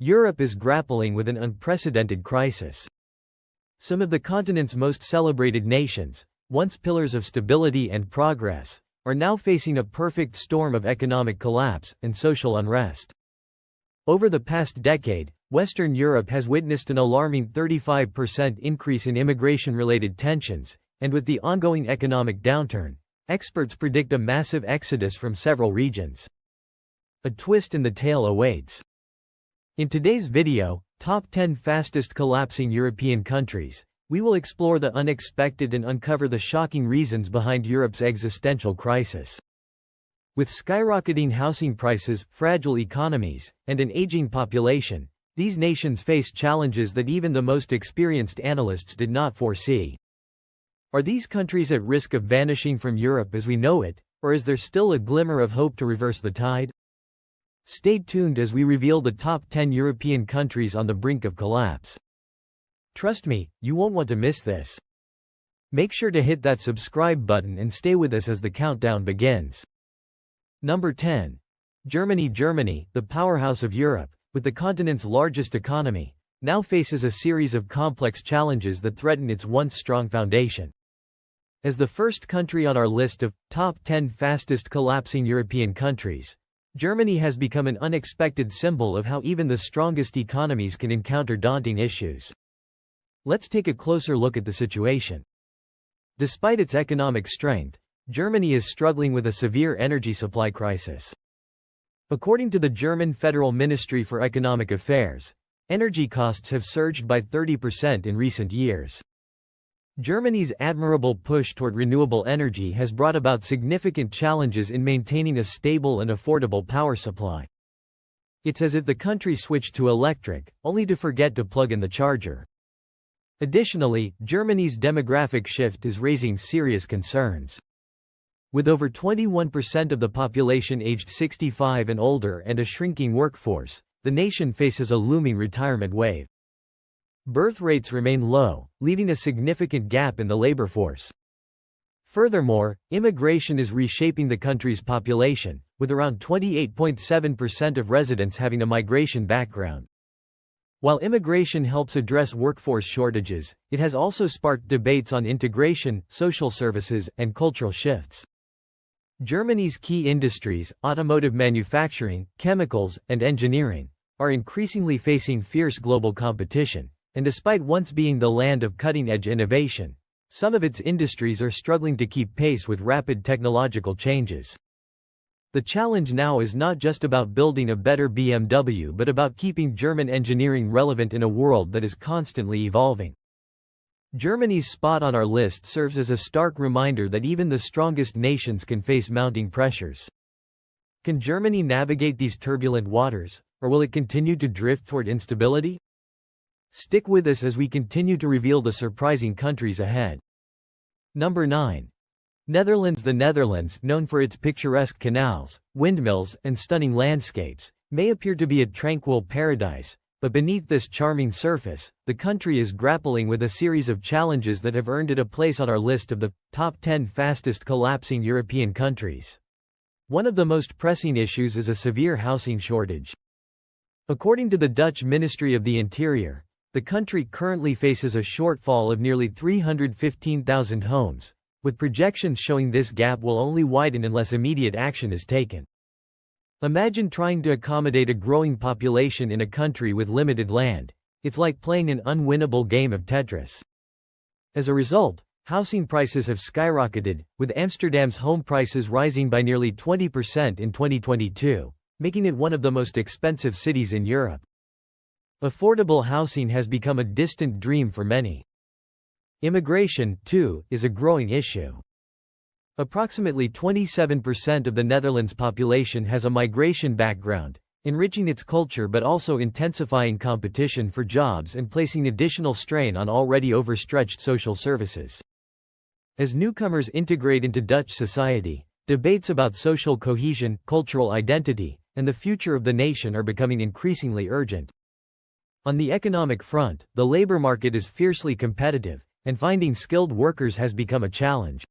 Europe is grappling with an unprecedented crisis. Some of the continent's most celebrated nations, once pillars of stability and progress, are now facing a perfect storm of economic collapse and social unrest. Over the past decade, Western Europe has witnessed an alarming 35% increase in immigration-related tensions, and with the ongoing economic downturn, experts predict a massive exodus from several regions. A twist in the tale awaits. In today's video, Top 10 Fastest Collapsing European Countries, we will explore the unexpected and uncover the shocking reasons behind Europe's existential crisis. With skyrocketing housing prices, fragile economies, and an aging population, these nations face challenges that even the most experienced analysts did not foresee. Are these countries at risk of vanishing from Europe as we know it, or is there still a glimmer of hope to reverse the tide? Stay tuned as we reveal the top 10 European countries on the brink of collapse. Trust me, you won't want to miss this. Make sure to hit that subscribe button and stay with us as the countdown begins. Number 10. Germany. Germany, the powerhouse of Europe, with the continent's largest economy, now faces a series of complex challenges that threaten its once strong foundation. As the first country on our list of top 10 fastest collapsing European countries, Germany has become an unexpected symbol of how even the strongest economies can encounter daunting issues. Let's take a closer look at the situation. Despite its economic strength, Germany is struggling with a severe energy supply crisis. According to the German Federal Ministry for Economic Affairs, energy costs have surged by 30% in recent years. Germany's admirable push toward renewable energy has brought about significant challenges in maintaining a stable and affordable power supply. It's as if the country switched to electric, only to forget to plug in the charger. Additionally, Germany's demographic shift is raising serious concerns. With over 21% of the population aged 65 and older and a shrinking workforce, the nation faces a looming retirement wave. Birth rates remain low, leaving a significant gap in the labor force. Furthermore, immigration is reshaping the country's population, with around 28.7% of residents having a migration background. While immigration helps address workforce shortages, it has also sparked debates on integration, social services, and cultural shifts. Germany's key industries, automotive manufacturing, chemicals, and engineering, are increasingly facing fierce global competition, and despite once being the land of cutting-edge innovation, some of its industries are struggling to keep pace with rapid technological changes. The challenge now is not just about building a better BMW but about keeping German engineering relevant in a world that is constantly evolving. Germany's spot on our list serves as a stark reminder that even the strongest nations can face mounting pressures. Can Germany navigate these turbulent waters, or will it continue to drift toward instability? Stick with us as we continue to reveal the surprising countries ahead. Number 9. Netherlands. The Netherlands, known for its picturesque canals, windmills, and stunning landscapes, may appear to be a tranquil paradise, but beneath this charming surface, the country is grappling with a series of challenges that have earned it a place on our list of the top 10 fastest collapsing European countries. One of the most pressing issues is a severe housing shortage. According to the Dutch Ministry of the Interior, the country currently faces a shortfall of nearly 315,000 homes, with projections showing this gap will only widen unless immediate action is taken. Imagine trying to accommodate a growing population in a country with limited land. It's like playing an unwinnable game of Tetris. As a result, housing prices have skyrocketed, with Amsterdam's home prices rising by nearly 20% in 2022, making it one of the most expensive cities in Europe. Affordable housing has become a distant dream for many. Immigration, too, is a growing issue. Approximately 27% of the Netherlands' population has a migration background, enriching its culture but also intensifying competition for jobs and placing additional strain on already overstretched social services. As newcomers integrate into Dutch society, debates about social cohesion, cultural identity, and the future of the nation are becoming increasingly urgent. On the economic front, the labor market is fiercely competitive, and finding skilled workers has become a challenge.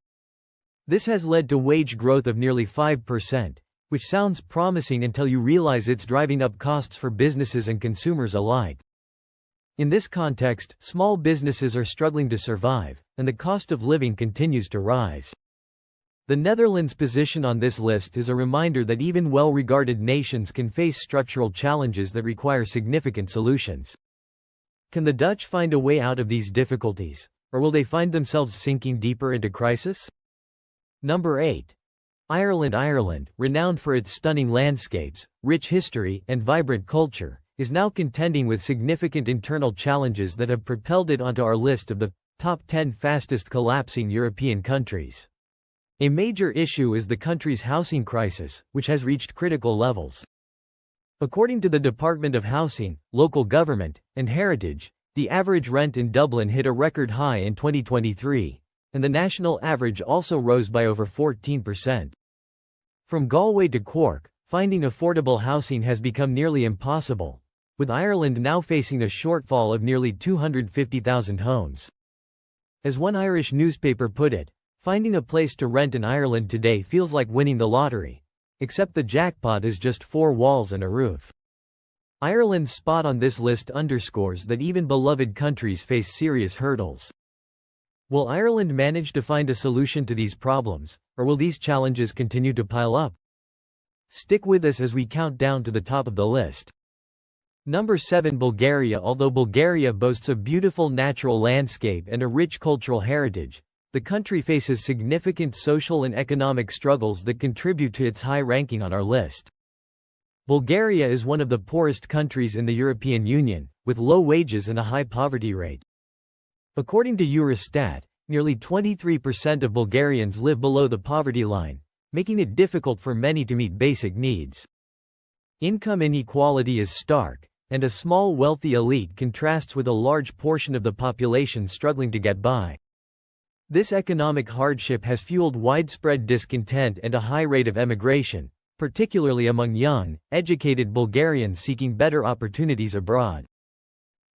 This has led to wage growth of nearly 5%, which sounds promising until you realize it's driving up costs for businesses and consumers alike. In this context, small businesses are struggling to survive, and the cost of living continues to rise. The Netherlands' position on this list is a reminder that even well-regarded nations can face structural challenges that require significant solutions. Can the Dutch find a way out of these difficulties, or will they find themselves sinking deeper into crisis? Number 8. Ireland. Ireland, renowned for its stunning landscapes, rich history, and vibrant culture, is now contending with significant internal challenges that have propelled it onto our list of the top 10 fastest collapsing European countries. A major issue is the country's housing crisis, which has reached critical levels. According to the Department of Housing, Local Government, and Heritage, the average rent in Dublin hit a record high in 2023, and the national average also rose by over 14%. From Galway to Cork, finding affordable housing has become nearly impossible, with Ireland now facing a shortfall of nearly 250,000 homes. As one Irish newspaper put it, finding a place to rent in Ireland today feels like winning the lottery, except the jackpot is just 4 walls and a roof. Ireland's spot on this list underscores that even beloved countries face serious hurdles. Will Ireland manage to find a solution to these problems, or will these challenges continue to pile up? Stick with us as we count down to the top of the list. Number 7. Bulgaria. Although Bulgaria boasts a beautiful natural landscape and a rich cultural heritage, the country faces significant social and economic struggles that contribute to its high ranking on our list. Bulgaria is one of the poorest countries in the European Union, with low wages and a high poverty rate. According to Eurostat, nearly 23% of Bulgarians live below the poverty line, making it difficult for many to meet basic needs. Income inequality is stark, and a small wealthy elite contrasts with a large portion of the population struggling to get by. This economic hardship has fueled widespread discontent and a high rate of emigration, particularly among young, educated Bulgarians seeking better opportunities abroad.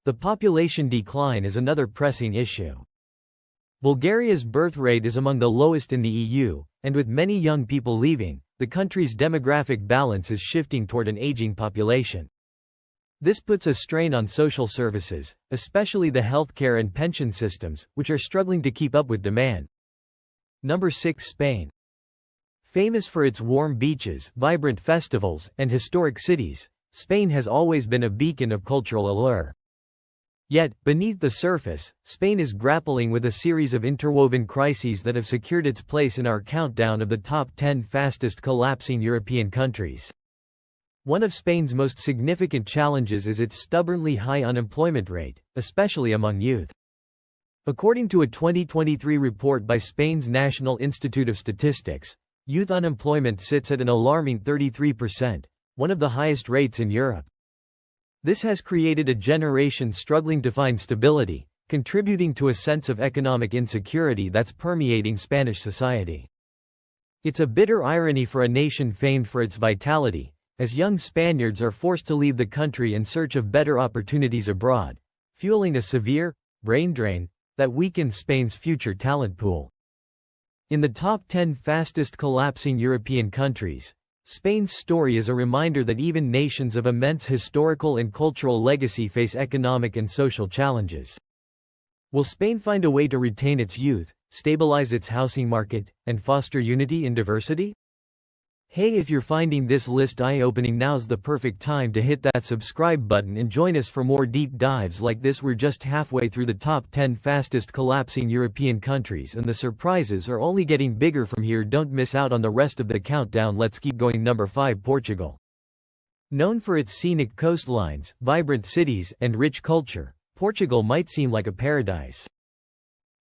The population decline is another pressing issue. Bulgaria's birth rate is among the lowest in the EU, and with many young people leaving, the country's demographic balance is shifting toward an aging population. This puts a strain on social services, especially the healthcare and pension systems, which are struggling to keep up with demand. Number 6. Spain. Famous for its warm beaches, vibrant festivals, and historic cities, Spain has always been a beacon of cultural allure. Yet, beneath the surface, Spain is grappling with a series of interwoven crises that have secured its place in our countdown of the top 10 fastest collapsing European countries. One of Spain's most significant challenges is its stubbornly high unemployment rate, especially among youth. According to a 2023 report by Spain's National Institute of Statistics, youth unemployment sits at an alarming 33%, one of the highest rates in Europe. This has created a generation struggling to find stability, contributing to a sense of economic insecurity that's permeating Spanish society. It's a bitter irony for a nation famed for its vitality, as young Spaniards are forced to leave the country in search of better opportunities abroad, fueling a severe brain drain that weakens Spain's future talent pool. In the top 10 fastest collapsing European countries, Spain's story is a reminder that even nations of immense historical and cultural legacy face economic and social challenges. Will Spain find a way to retain its youth, stabilize its housing market, and foster unity in diversity? Hey, if you're finding this list eye-opening, now's the perfect time to hit that subscribe button and join us for more deep dives like this. We're just halfway through the top 10 fastest collapsing European countries, and the surprises are only getting bigger from here. Don't miss out on the rest of the countdown. Let's keep going. Number 5. Portugal. Known for its scenic coastlines, vibrant cities, and rich culture, Portugal might seem like a paradise.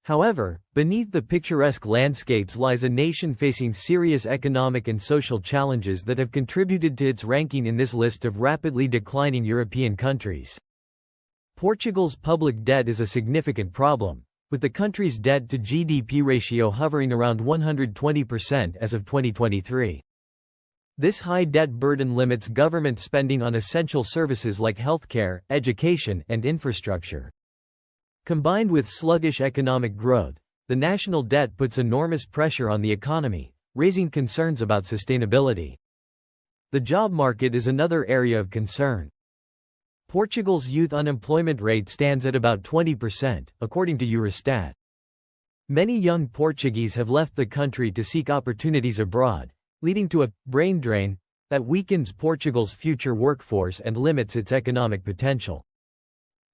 However, beneath the picturesque landscapes lies a nation facing serious economic and social challenges that have contributed to its ranking in this list of rapidly declining European countries. Portugal's public debt is a significant problem, with the country's debt-to-GDP ratio hovering around 120% as of 2023. This high debt burden limits government spending on essential services like healthcare, education, and infrastructure. Combined with sluggish economic growth, the national debt puts enormous pressure on the economy, raising concerns about sustainability. The job market is another area of concern. Portugal's youth unemployment rate stands at about 20%, according to Eurostat. Many young Portuguese have left the country to seek opportunities abroad, leading to a brain drain that weakens Portugal's future workforce and limits its economic potential.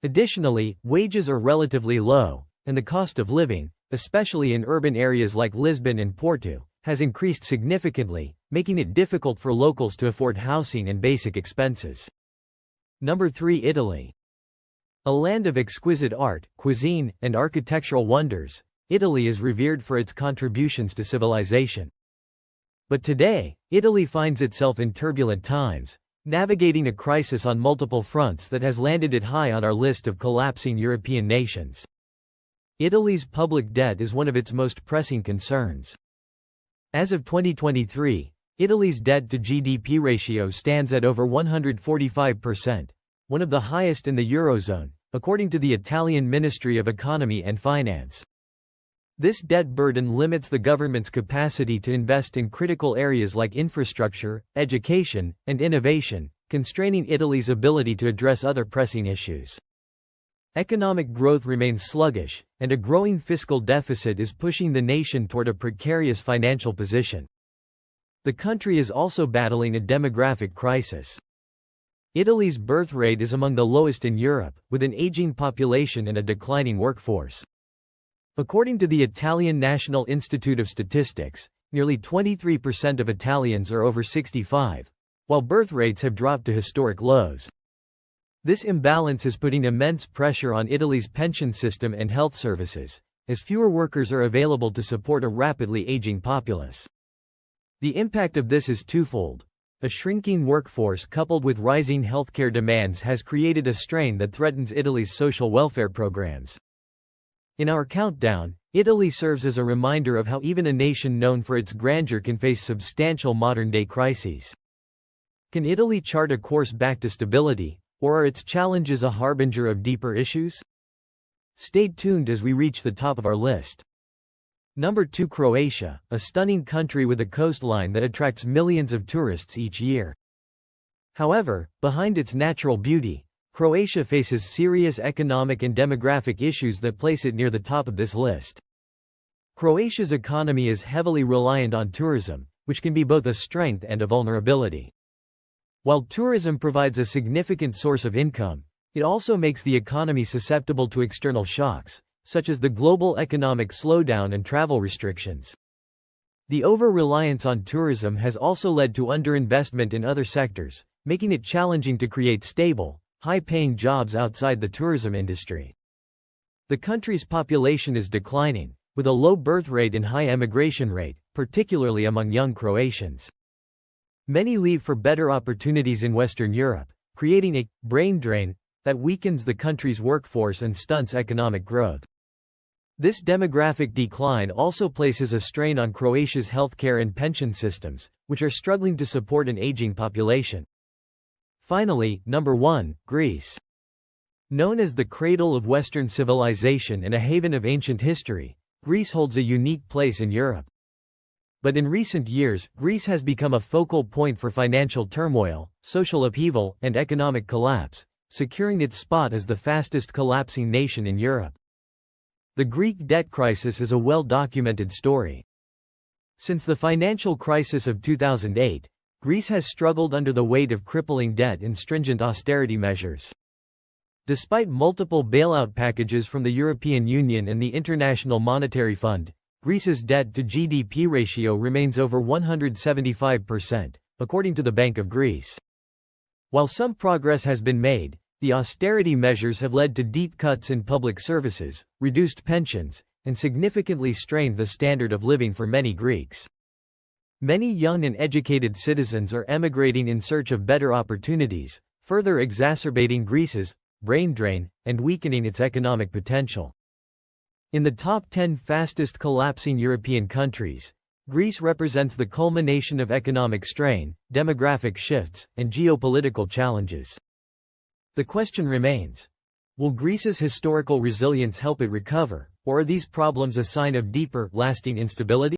Additionally, wages are relatively low, and the cost of living, especially in urban areas like Lisbon and Porto, has increased significantly, making it difficult for locals to afford housing and basic expenses. Number 3. Italy. A land of exquisite art, cuisine, and architectural wonders, Italy is revered for its contributions to civilization. But today, Italy finds itself in turbulent times, navigating a crisis on multiple fronts that has landed it high on our list of collapsing European nations. Italy's public debt is one of its most pressing concerns. As of 2023, Italy's debt to GDP ratio stands at over 145%, one of the highest in the Eurozone, according to the Italian Ministry of Economy and Finance. This debt burden limits the government's capacity to invest in critical areas like infrastructure, education, and innovation, constraining Italy's ability to address other pressing issues. Economic growth remains sluggish, and a growing fiscal deficit is pushing the nation toward a precarious financial position. The country is also battling a demographic crisis. Italy's birth rate is among the lowest in Europe, with an aging population and a declining workforce. According to the Italian National Institute of Statistics, nearly 23% of Italians are over 65, while birth rates have dropped to historic lows. This imbalance is putting immense pressure on Italy's pension system and health services, as fewer workers are available to support a rapidly aging populace. The impact of this is twofold. A shrinking workforce coupled with rising healthcare demands has created a strain that threatens Italy's social welfare programs. In our countdown, Italy serves as a reminder of how even a nation known for its grandeur can face substantial modern-day crises. Can Italy chart a course back to stability, or are its challenges a harbinger of deeper issues? Stay tuned as we reach the top of our list. Number 2. Croatia, a stunning country with a coastline that attracts millions of tourists each year. However, behind its natural beauty, Croatia faces serious economic and demographic issues that place it near the top of this list. Croatia's economy is heavily reliant on tourism, which can be both a strength and a vulnerability. While tourism provides a significant source of income, it also makes the economy susceptible to external shocks, such as the global economic slowdown and travel restrictions. The over-reliance on tourism has also led to underinvestment in other sectors, making it challenging to create stable, high-paying jobs outside the tourism industry. The country's population is declining, with a low birth rate and high emigration rate, particularly among young Croatians. Many leave for better opportunities in Western Europe, creating a brain drain that weakens the country's workforce and stunts economic growth. This demographic decline also places a strain on Croatia's healthcare and pension systems, which are struggling to support an aging population. Finally, number 1, Greece. Known as the cradle of Western civilization and a haven of ancient history, Greece holds a unique place in Europe. But in recent years, Greece has become a focal point for financial turmoil, social upheaval, and economic collapse, securing its spot as the fastest collapsing nation in Europe. The Greek debt crisis is a well-documented story. Since the financial crisis of 2008, Greece has struggled under the weight of crippling debt and stringent austerity measures. Despite multiple bailout packages from the European Union and the International Monetary Fund, Greece's debt-to-GDP ratio remains over 175%, according to the Bank of Greece. While some progress has been made, the austerity measures have led to deep cuts in public services, reduced pensions, and significantly strained the standard of living for many Greeks. Many young and educated citizens are emigrating in search of better opportunities, further exacerbating Greece's brain drain and weakening its economic potential. In the top 10 fastest collapsing European countries, Greece represents the culmination of economic strain, demographic shifts, and geopolitical challenges. The question remains: will Greece's historical resilience help it recover, or are these problems a sign of deeper, lasting instability?